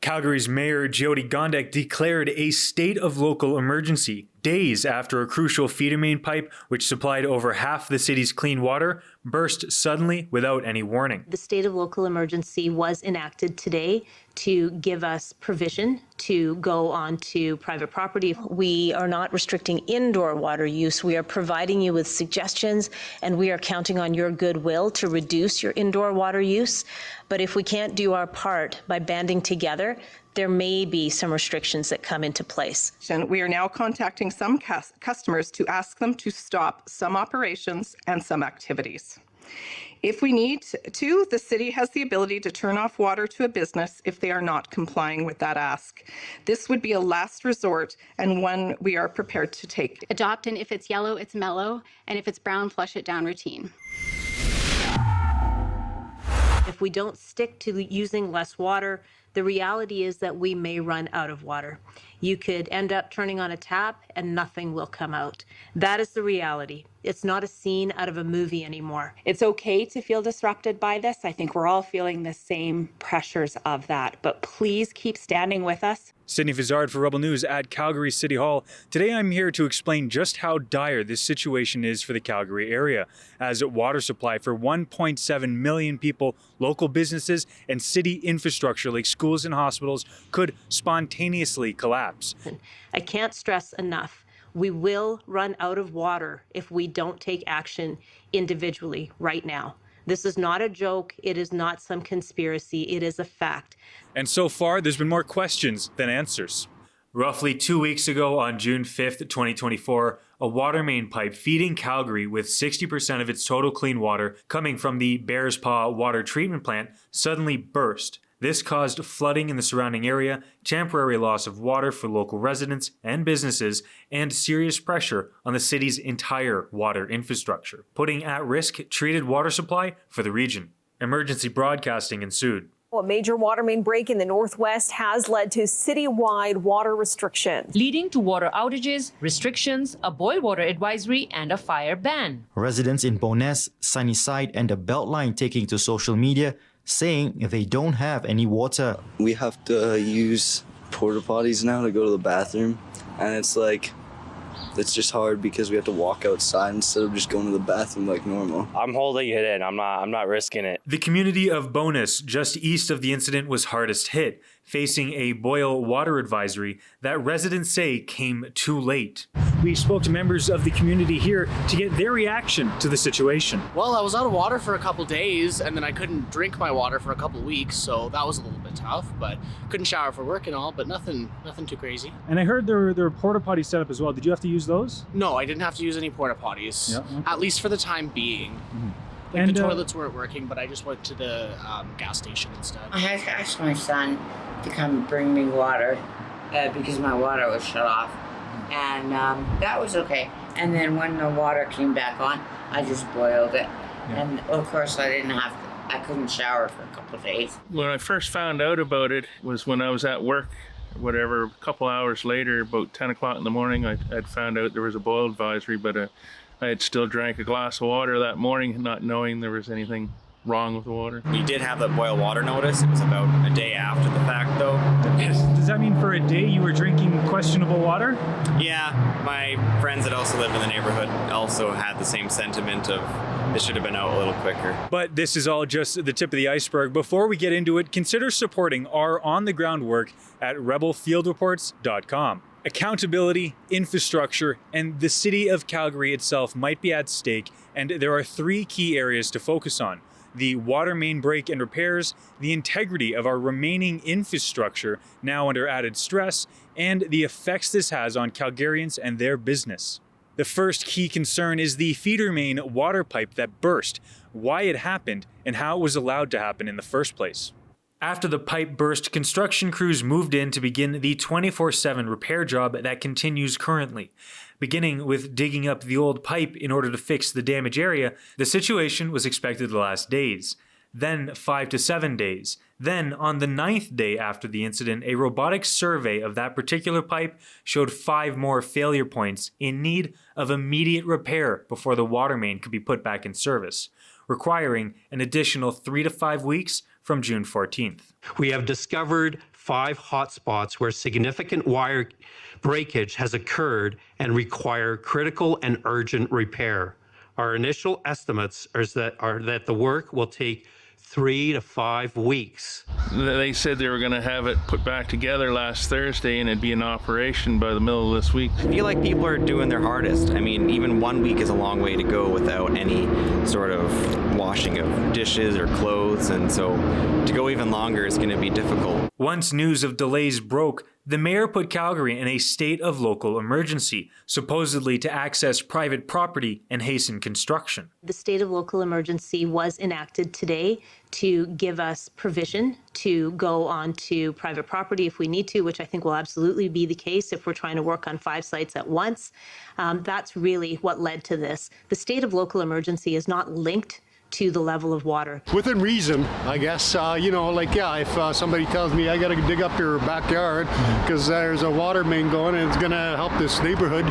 Calgary's Mayor Jyoti Gondek declared a state of local emergency days after a crucial feeder main pipe, which supplied over half the city's clean water, burst suddenly without any warning. The state of local emergency was enacted today to give us provision to go onto private property. We are not restricting indoor water use. We are providing you with suggestions, and we are counting on your goodwill to reduce your indoor water use. But if we can't do our part by banding together, there may be some restrictions that come into place. We are now contacting some customers to ask them to stop some operations and some activities. If we need to, the city has the ability to turn off water to a business if they are not complying with that ask. This would be a last resort and one we are prepared to take. Adopt an if it's yellow, it's mellow, and if it's brown, flush it down routine. If we don't stick to using less water, the reality is that we may run out of water. You could end up turning on a tap and nothing will come out. That is the reality. It's not a scene out of a movie anymore. It's okay to feel disrupted by this. I think we're all feeling the same pressures of that, but please keep standing with us. Sydney Vizard for Rebel News at Calgary City Hall. Today I'm here to explain just how dire this situation is for the Calgary area, as water supply for 1.7 million people, local businesses, and city infrastructure like schools and hospitals could spontaneously collapse. I can't stress enough. We will run out of water if we don't take action individually right now. This is not a joke. It is not some conspiracy. It is a fact. And so far, there's been more questions than answers. Roughly 2 weeks ago, on June 5th, 2024, a water main pipe feeding Calgary with 60% of its total clean water coming from the Bears Paw water treatment plant suddenly burst. This caused flooding in the surrounding area, temporary loss of water for local residents and businesses, and serious pressure on the city's entire water infrastructure, putting at risk treated water supply for the region. Emergency broadcasting ensued. A major water main break in the Northwest has led to citywide water restrictions, leading to water outages, restrictions, a boil water advisory, and a fire ban. Residents in Bowness, Sunnyside, and the Beltline taking to social media saying they don't have any water. We have to use porta potties now to go to the bathroom, and it's just hard because we have to walk outside instead of just going to the bathroom like normal. I'm holding it in. I'm not risking it. The community of Bowness, just east of the incident, was hardest hit, facing a boil water advisory that residents say came too late. We spoke to members of the community here to get their reaction to the situation. Well, I was out of water for a couple days, and then I couldn't drink my water for a couple weeks, so that was a little bit tough, but couldn't shower for work and all, but nothing too crazy. And I heard there were porta potties set up as well. Did you have to use those? No, I didn't have to use any porta potties, at least for the time being. Like the toilets weren't working, but I just went to the gas station instead. I had to ask my son to come bring me water because my water was shut off. And that was okay. And then when the water came back on, I just boiled it. Yeah. And of course I couldn't shower for a couple of days. When I first found out about it was when I was at work, whatever, a couple hours later, about 10 o'clock in the morning, I'd found out there was a boil advisory, but I had still drank a glass of water that morning, not knowing there was anything wrong with the water. We did have that boil water notice. It was about a day after the fact, though. Does that mean for a day you were drinking questionable water? Yeah, my friends that also lived in the neighborhood also had the same sentiment of it should have been out a little quicker. But this is all just the tip of the iceberg. Before we get into it, consider supporting our on-the-ground work at rebelfieldreports.com. Accountability, infrastructure, and the city of Calgary itself might be at stake, and there are 3 key areas to focus on: the water main break and repairs, the integrity of our remaining infrastructure now under added stress, and the effects this has on Calgarians and their business. The first key concern is the feeder main water pipe that burst, why it happened, and how it was allowed to happen in the first place. After the pipe burst, construction crews moved in to begin the 24/7 repair job that continues currently. Beginning with digging up the old pipe in order to fix the damaged area, the situation was expected to last days, then 5 to 7 days. Then, on the 9th day after the incident, a robotic survey of that particular pipe showed 5 more failure points in need of immediate repair before the water main could be put back in service, requiring an additional 3 to 5 weeks from June 14th. We have discovered 5 hotspots where significant wire breakage has occurred and require critical and urgent repair. Our initial estimates are that the work will take 3 to 5 weeks. They said they were going to have it put back together last Thursday and it'd be in operation by the middle of this week. I feel like people are doing their hardest. I mean, even 1 week is a long way to go without any sort of washing of dishes or clothes, and so to go even longer is going to be difficult. Once news of delays broke, the mayor put Calgary in a state of local emergency, supposedly to access private property and hasten construction. The state of local emergency was enacted today to give us provision to go onto private property if we need to, which I think will absolutely be the case if we're trying to work on 5 sites at once. That's really what led to this. The state of local emergency is not linked to the level of water. Within reason, I guess, if somebody tells me I got to dig up your backyard because there's a water main going and it's going to help this neighborhood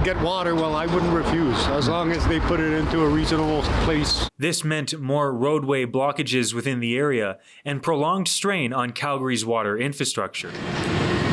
get water, well, I wouldn't refuse as long as they put it into a reasonable place. This meant more roadway blockages within the area and prolonged strain on Calgary's water infrastructure.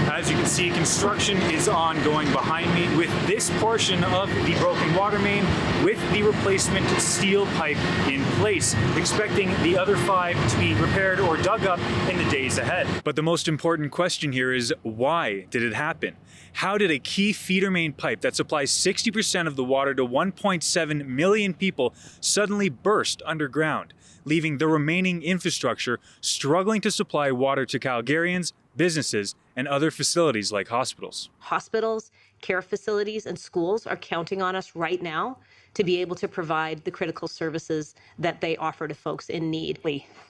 As you can see, construction is ongoing behind me with this portion of the broken water main with the replacement steel pipe in place, expecting the other 5 to be repaired or dug up in the days ahead. But the most important question here is, why did it happen? How did a key feeder main pipe that supplies 60% of the water to 1.7 million people suddenly burst underground, leaving the remaining infrastructure struggling to supply water to Calgarians, businesses, and other facilities like hospitals? Hospitals, care facilities, and schools are counting on us right now to be able to provide the critical services that they offer to folks in need.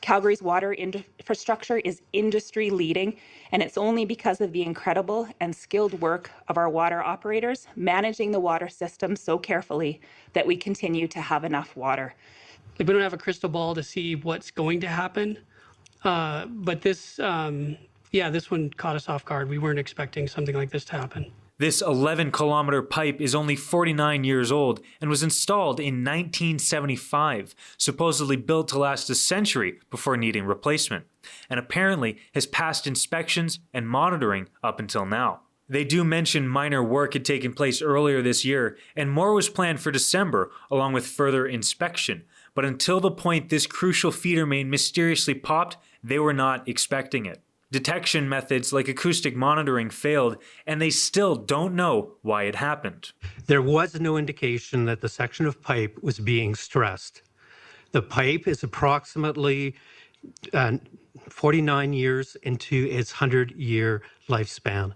Calgary's water infrastructure is industry leading, and it's only because of the incredible and skilled work of our water operators managing the water system so carefully that we continue to have enough water. We don't have a crystal ball to see what's going to happen, but this one caught us off guard. We weren't expecting something like this to happen. This 11-kilometer pipe is only 49 years old and was installed in 1975, supposedly built to last a century before needing replacement, and apparently has passed inspections and monitoring up until now. They do mention minor work had taken place earlier this year, and more was planned for December, along with further inspection. But until the point this crucial feeder main mysteriously popped, they were not expecting it. Detection methods like acoustic monitoring failed, and they still don't know why it happened. There was no indication that the section of pipe was being stressed. The pipe is approximately 49 years into its 100-year lifespan.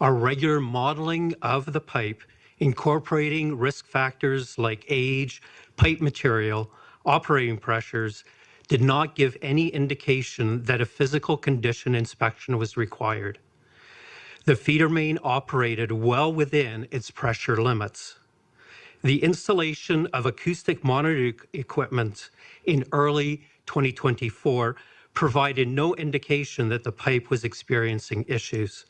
Our regular modeling of the pipe, incorporating risk factors like age, pipe material, operating pressures, did not give any indication that a physical condition inspection was required. The feeder main operated well within its pressure limits. The installation of acoustic monitoring equipment in early 2024 provided no indication that the pipe was experiencing issues.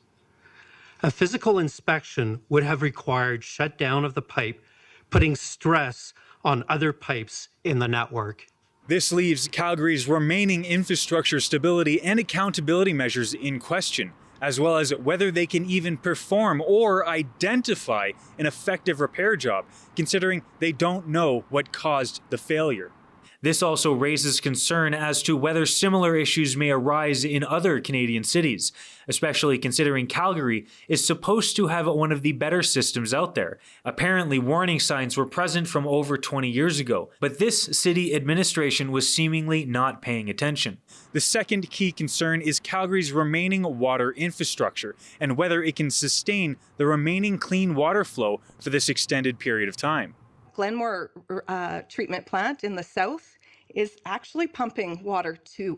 A physical inspection would have required shutdown of the pipe, putting stress on other pipes in the network. This leaves Calgary's remaining infrastructure stability and accountability measures in question, as well as whether they can even perform or identify an effective repair job, considering they don't know what caused the failure. This also raises concern as to whether similar issues may arise in other Canadian cities, especially considering Calgary is supposed to have one of the better systems out there. Apparently, warning signs were present from over 20 years ago, but this city administration was seemingly not paying attention. The second key concern is Calgary's remaining water infrastructure and whether it can sustain the remaining clean water flow for this extended period of time. Glenmore treatment plant in the south is actually pumping water to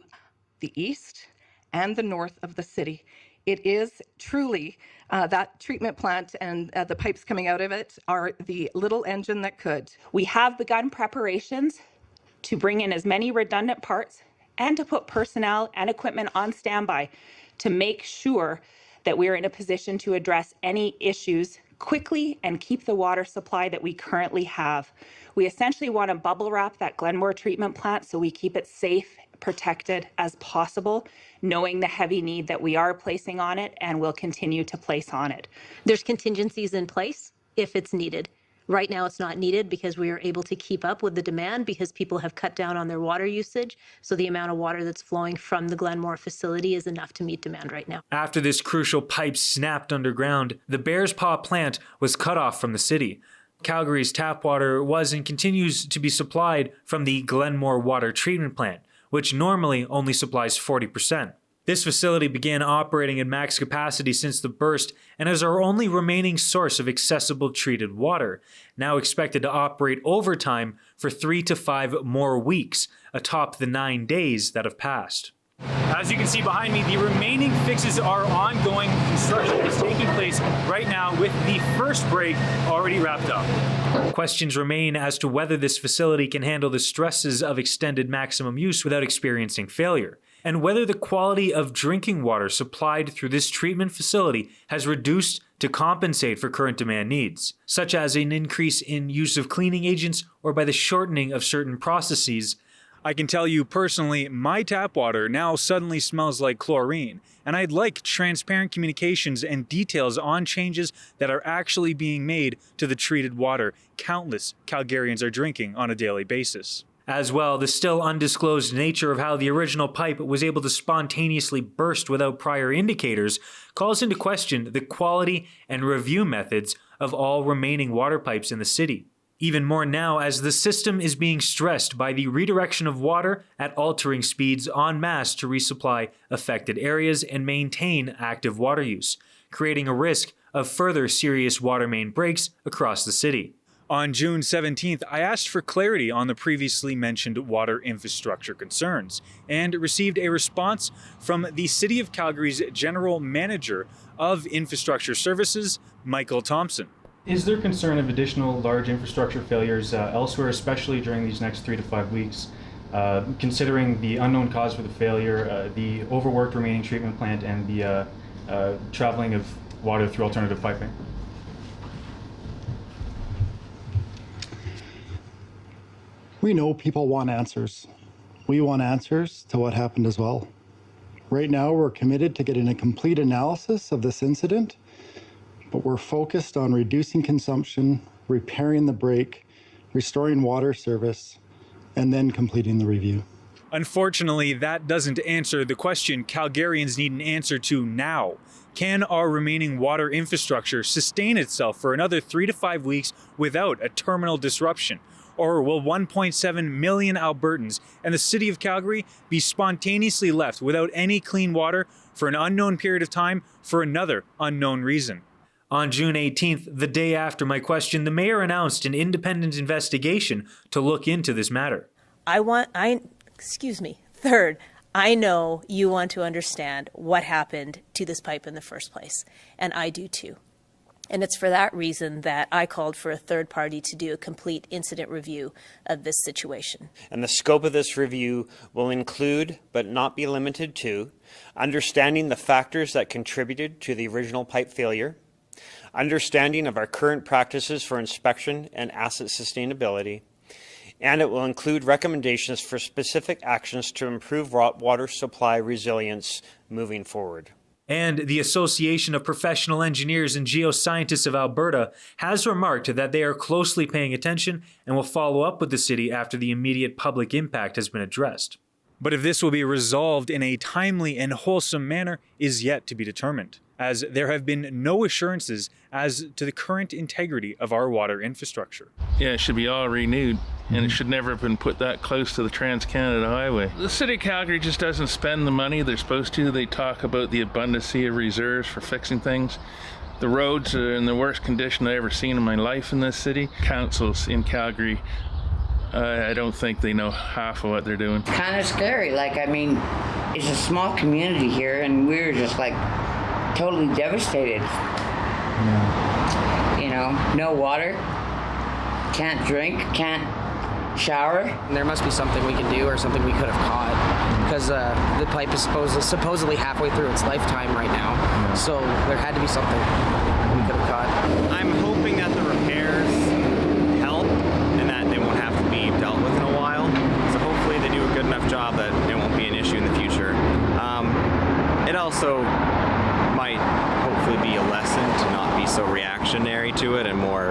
the east and the north of the city. It is truly that treatment plant and the pipes coming out of it are the little engine that could. We have begun preparations to bring in as many redundant parts and to put personnel and equipment on standby to make sure that we're in a position to address any issues quickly and keep the water supply that we currently have. We essentially want to bubble wrap that Glenmore treatment plant so we keep it safe protected as possible, knowing the heavy need that we are placing on it and will continue to place on it. There's contingencies in place if it's needed. Right now, it's not needed because we are able to keep up with the demand because people have cut down on their water usage. So the amount of water that's flowing from the Glenmore facility is enough to meet demand right now. After this crucial pipe snapped underground, the Bears Paw plant was cut off from the city. Calgary's tap water was and continues to be supplied from the Glenmore Water Treatment Plant, which normally only supplies 40%. This facility began operating at max capacity since the burst and is our only remaining source of accessible treated water, now expected to operate overtime for 3 to 5 more weeks, atop the 9 days that have passed. As you can see behind me, the remaining fixes are ongoing. Construction is taking place right now with the first break already wrapped up. Questions remain as to whether this facility can handle the stresses of extended maximum use without experiencing failure, and whether the quality of drinking water supplied through this treatment facility has reduced to compensate for current demand needs, such as an increase in use of cleaning agents or by the shortening of certain processes. I can tell you personally, my tap water now suddenly smells like chlorine, and I'd like transparent communications and details on changes that are actually being made to the treated water countless Calgarians are drinking on a daily basis. As well, the still undisclosed nature of how the original pipe was able to spontaneously burst without prior indicators calls into question the quality and review methods of all remaining water pipes in the city. Even more now as the system is being stressed by the redirection of water at altering speeds en masse to resupply affected areas and maintain active water use, creating a risk of further serious water main breaks across the city. On June 17th, I asked for clarity on the previously mentioned water infrastructure concerns and received a response from the City of Calgary's General Manager of Infrastructure Services, Michael Thompson. Is there concern of additional large infrastructure failures elsewhere, especially during these next 3 to 5 weeks, considering the unknown cause for the failure, the overworked remaining treatment plant, and the traveling of water through alternative piping? We know people want answers. We want answers to what happened as well. Right now, we're committed to getting a complete analysis of this incident, but we're focused on reducing consumption, repairing the break, restoring water service, and then completing the review. Unfortunately, that doesn't answer the question Calgarians need an answer to now. Can our remaining water infrastructure sustain itself for another 3 to 5 weeks without a terminal disruption? Or will 1.7 million Albertans and the city of Calgary be spontaneously left without any clean water for an unknown period of time for another unknown reason? On June 18th, the day after my question, the mayor announced an independent investigation to look into this matter. Third, I know you want to understand what happened to this pipe in the first place, and I do too. And it's for that reason that I called for a third party to do a complete incident review of this situation. And the scope of this review will include, but not be limited to, understanding the factors that contributed to the original pipe failure, understanding of our current practices for inspection and asset sustainability, and it will include recommendations for specific actions to improve water supply resilience moving forward. And the Association of Professional Engineers and Geoscientists of Alberta has remarked that they are closely paying attention and will follow up with the city after the immediate public impact has been addressed. But if this will be resolved in a timely and wholesome manner is yet to be determined, as there have been no assurances as to the current integrity of our water infrastructure. Yeah, it should be all renewed, and it should never have been put that close to the Trans-Canada Highway. The City of Calgary just doesn't spend the money they're supposed to. They talk about the abundancy of reserves for fixing things. The roads are in the worst condition I've ever seen in my life in this city. Councils in Calgary, I don't think they know half of what they're doing. It's kind of scary. It's a small community here, and we're just totally devastated. Yeah. You know, no water, can't drink, can't shower. There must be something we can do or something we could have caught, because the pipe is supposedly halfway through its lifetime right now. Yeah. So there had to be something we could have caught. I'm hoping that the repairs help and that they won't have to be dealt with in a while. So hopefully they do a good enough job that it won't be an issue in the future. It also might hopefully be a lesson to not be so reactionary to it and more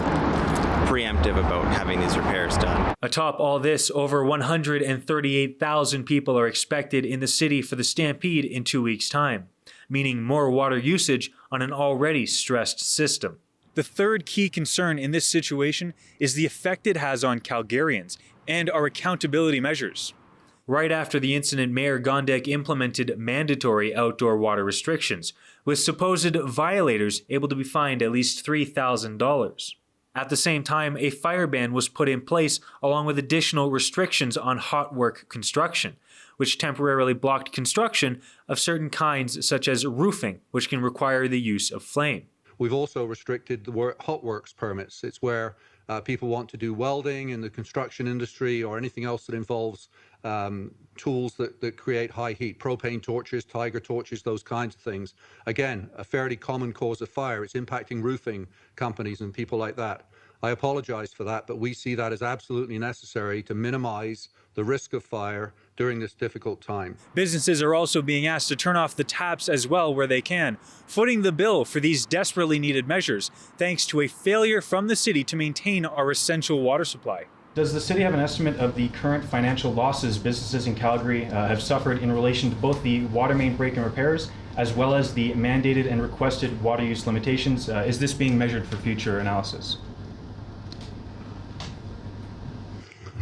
preemptive about having these repairs done. Atop all this, over 138,000 people are expected in the city for the Stampede in 2 weeks' time, meaning more water usage on an already stressed system. The third key concern in this situation is the effect it has on Calgarians and our accountability measures. Right after the incident, Mayor Gondek implemented mandatory outdoor water restrictions, with supposed violators able to be fined at least $3,000. At the same time, a fire ban was put in place along with additional restrictions on hot work construction, which temporarily blocked construction of certain kinds such as roofing, which can require the use of flame. We've also restricted the hot works permits. It's where people want to do welding in the construction industry or anything else that involves tools that create high heat, propane torches, tiger torches, those kinds of things. Again, a fairly common cause of fire. It's impacting roofing companies and people like that. I apologize for that, but we see that as absolutely necessary to minimize the risk of fire during this difficult time. Businesses are also being asked to turn off the taps as well where they can, footing the bill for these desperately needed measures, thanks to a failure from the city to maintain our essential water supply. Does the city have an estimate of the current financial losses businesses in Calgary have suffered in relation to both the water main break and repairs, as well as the mandated and requested water use limitations? Is this being measured for future analysis?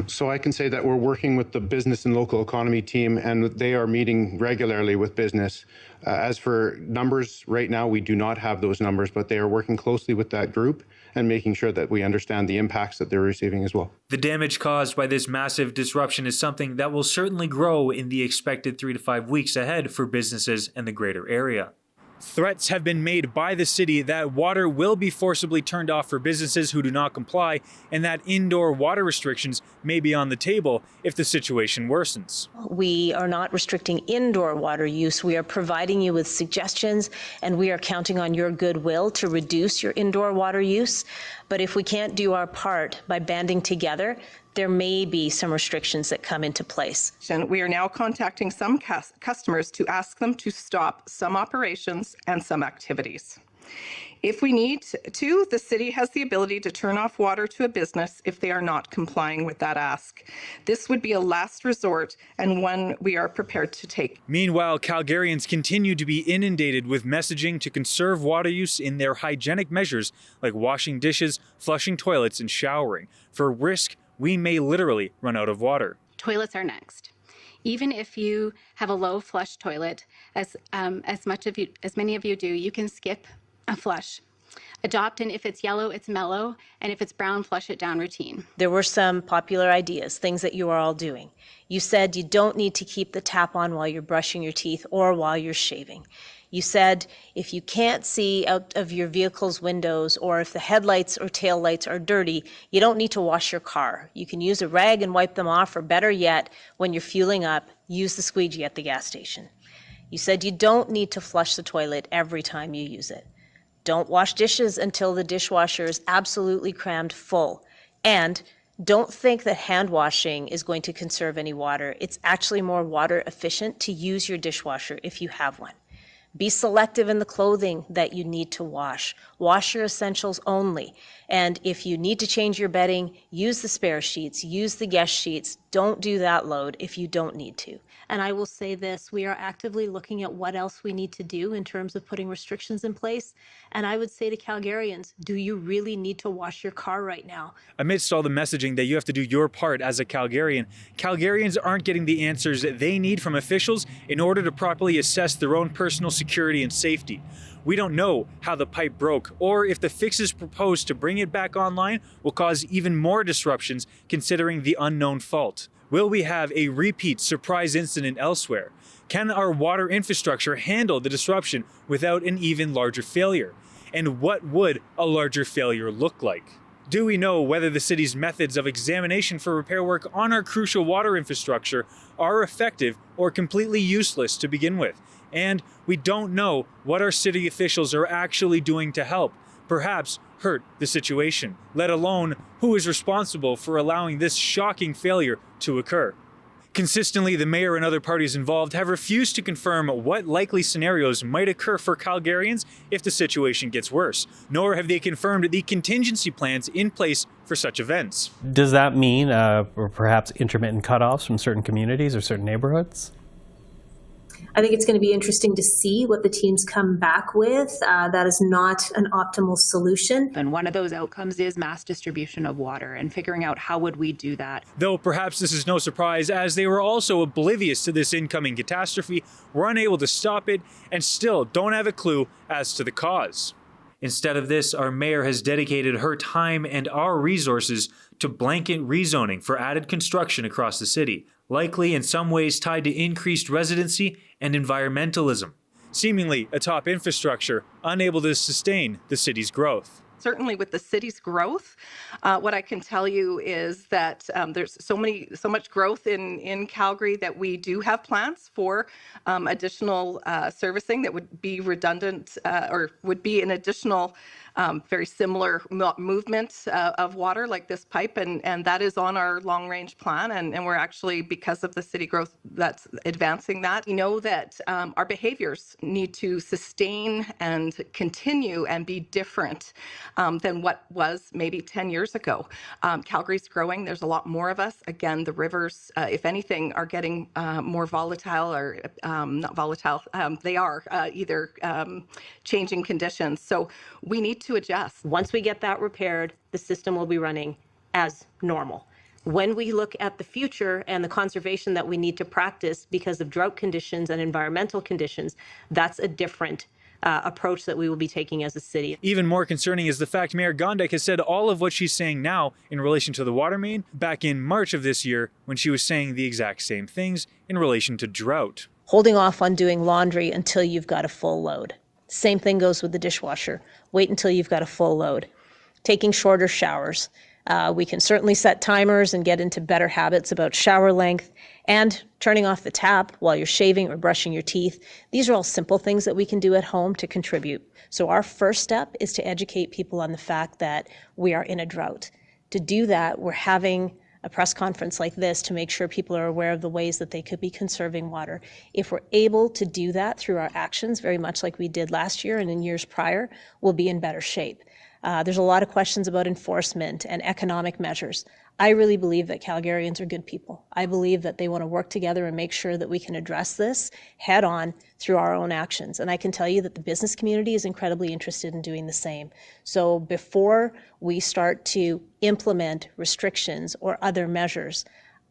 So I can say that we're working with the business and local economy team, and they are meeting regularly with business. As for numbers, right now we do not have those numbers, but they are working closely with that group and making sure that we understand the impacts that they're receiving as well. The damage caused by this massive disruption is something that will certainly grow in the expected 3 to 5 weeks ahead for businesses in the greater area. Threats have been made by the city that water will be forcibly turned off for businesses who do not comply, and that indoor water restrictions may be on the table if the situation worsens. We are not restricting indoor water use. We are providing you with suggestions, and we are counting on your goodwill to reduce your indoor water use. But if we can't do our part by banding together, there may be some restrictions that come into place. We are now contacting some customers to ask them to stop some operations and some activities. If we need to, the city has the ability to turn off water to a business if they are not complying with that ask. This would be a last resort and one we are prepared to take. Meanwhile, Calgarians continue to be inundated with messaging to conserve water use in their hygienic measures like washing dishes, flushing toilets, and showering. For risk, we may literally run out of water. Toilets are next. Even if you have a low flush toilet, as many of you do, you can skip a flush. Adopt an if it's yellow, it's mellow, and if it's brown, flush it down routine. There were some popular ideas, things that you are all doing. You said you don't need to keep the tap on while you're brushing your teeth or while you're shaving. You said if you can't see out of your vehicle's windows or if the headlights or tail lights are dirty, you don't need to wash your car. You can use a rag and wipe them off, or better yet, when you're fueling up, use the squeegee at the gas station. You said you don't need to flush the toilet every time you use it. Don't wash dishes until the dishwasher is absolutely crammed full. And don't think that hand washing is going to conserve any water. It's actually more water efficient to use your dishwasher if you have one. Be selective in the clothing that you need to wash. Wash your essentials only. And if you need to change your bedding, use the spare sheets, use the guest sheets. Don't do that load if you don't need to. And I will say this, we are actively looking at what else we need to do in terms of putting restrictions in place. And I would say to Calgarians, do you really need to wash your car right now? Amidst all the messaging that you have to do your part as a Calgarian, Calgarians aren't getting the answers that they need from officials in order to properly assess their own personal security and safety. We don't know how the pipe broke or if the fixes proposed to bring it back online will cause even more disruptions considering the unknown fault. Will we have a repeat surprise incident elsewhere? Can our water infrastructure handle the disruption without an even larger failure? And what would a larger failure look like? Do we know whether the city's methods of examination for repair work on our crucial water infrastructure are effective or completely useless to begin with? And we don't know what our city officials are actually doing to help, perhaps hurt the situation, let alone who is responsible for allowing this shocking failure to occur. Consistently, the mayor and other parties involved have refused to confirm what likely scenarios might occur for Calgarians if the situation gets worse, nor have they confirmed the contingency plans in place for such events. Does that mean or perhaps intermittent cutoffs from certain communities or certain neighborhoods? I think it's going to be interesting to see what the teams come back with. That is not an optimal solution. And one of those outcomes is mass distribution of water and figuring out how would we do that. Though perhaps this is no surprise, as they were also oblivious to this incoming catastrophe, were unable to stop it, and still don't have a clue as to the cause. Instead of this, our mayor has dedicated her time and our resources to blanket rezoning for added construction across the city, likely in some ways tied to increased residency and environmentalism, seemingly atop infrastructure unable to sustain the city's growth. Certainly with the city's growth, what I can tell you is that there's so much growth in Calgary that we do have plans for additional servicing that would be redundant or would be an additional very similar movement of water like this pipe, and that is on our long-range plan, and we're actually, because of the city growth, that's advancing that. We know that our behaviors need to sustain and continue and be different than what was maybe 10 years ago. Calgary's growing. There's a lot more of us. Again, the rivers, if anything, are getting more volatile or not volatile. They are either changing conditions. So we need to adjust. Once we get that repaired, the system will be running as normal. When we look at the future and the conservation that we need to practice because of drought conditions and environmental conditions, that's a different approach that we will be taking as a city. Even more concerning is the fact Mayor Gondek has said all of what she's saying now in relation to the water main back in March of this year when she was saying the exact same things in relation to drought. Holding off on doing laundry until you've got a full load. Same thing goes with the dishwasher. Wait until you've got a full load. Taking shorter showers. We can certainly set timers and get into better habits about shower length and turning off the tap while you're shaving or brushing your teeth. These are all simple things that we can do at home to contribute. So our first step is to educate people on the fact that we are in a drought. To do that, we're having a press conference like this to make sure people are aware of the ways that they could be conserving water. If we're able to do that through our actions, very much like we did last year and in years prior, we'll be in better shape. There's a lot of questions about enforcement and economic measures. I really believe that Calgarians are good people. I believe that they want to work together and make sure that we can address this head on through our own actions. And I can tell you that the business community is incredibly interested in doing the same. So before we start to implement restrictions or other measures,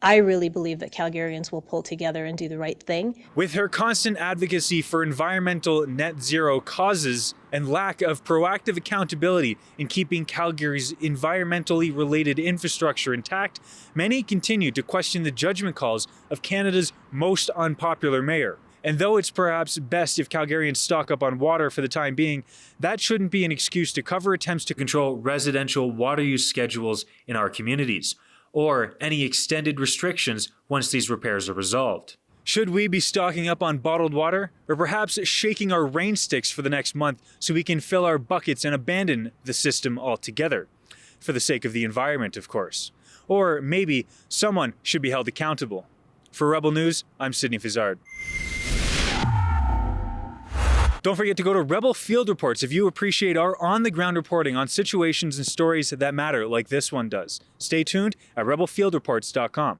I really believe that Calgarians will pull together and do the right thing. With her constant advocacy for environmental net zero causes and lack of proactive accountability in keeping Calgary's environmentally related infrastructure intact, many continue to question the judgment calls of Canada's most unpopular mayor. And though it's perhaps best if Calgarians stock up on water for the time being, that shouldn't be an excuse to cover attempts to control residential water use schedules in our communities, or any extended restrictions once these repairs are resolved. Should we be stocking up on bottled water, or perhaps shaking our rain sticks for the next month so we can fill our buckets and abandon the system altogether? For the sake of the environment, of course. Or maybe someone should be held accountable. For Rebel News, I'm Sydney Fizard. Don't forget to go to Rebel Field Reports if you appreciate our on-the-ground reporting on situations and stories that matter like this one does. Stay tuned at rebelfieldreports.com.